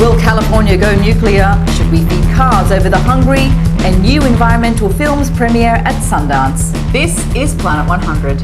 Will California go nuclear? Should we feed cars over the hungry? And new environmental films premiere at Sundance. This is Planet 100.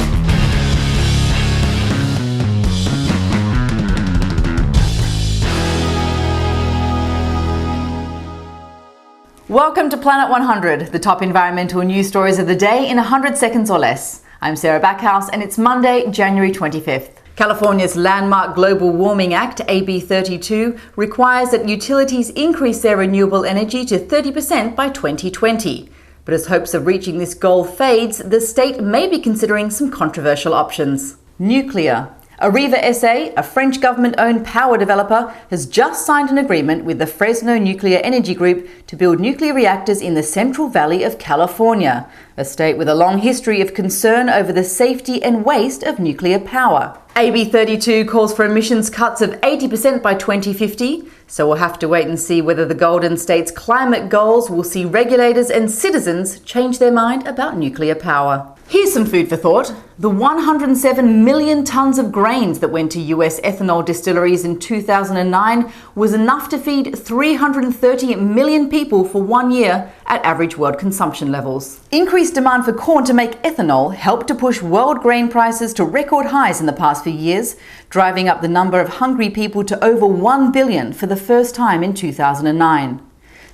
Welcome to Planet 100, the top environmental news stories of the day in 100 seconds or less. I'm Sarah Backhouse and it's Monday, January 25th. California's landmark Global Warming Act, AB 32, requires that utilities increase their renewable energy to 30% by 2020. But as hopes of reaching this goal fades, the state may be considering some controversial options. Nuclear. Arriva SA, a French government-owned power developer, has just signed an agreement with the Fresno Nuclear Energy Group to build nuclear reactors in the Central Valley of California, a state with a long history of concern over the safety and waste of nuclear power. AB 32 calls for emissions cuts of 80% by 2050, so we'll have to wait and see whether the Golden State's climate goals will see regulators and citizens change their mind about nuclear power. Here's some food for thought. The 107 million tons of grains that went to US ethanol distilleries in 2009 was enough to feed 330 million people for 1 year at average world consumption levels. Increased demand for corn to make ethanol helped to push world grain prices to record highs in the past few years, driving up the number of hungry people to over 1 billion for the first time in 2009.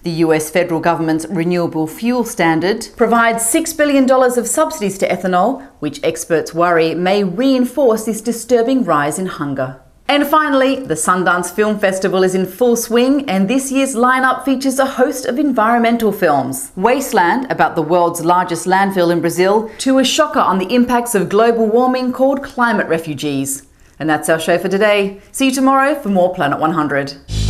The US federal government's renewable fuel standard provides $6 billion of subsidies to ethanol, which experts worry may reinforce this disturbing rise in hunger. And finally, the Sundance Film Festival is in full swing, and this year's lineup features a host of environmental films. Wasteland, about the world's largest landfill in Brazil, to a shocker on the impacts of global warming called Climate Refugees. And that's our show for today. See you tomorrow for more Planet 100.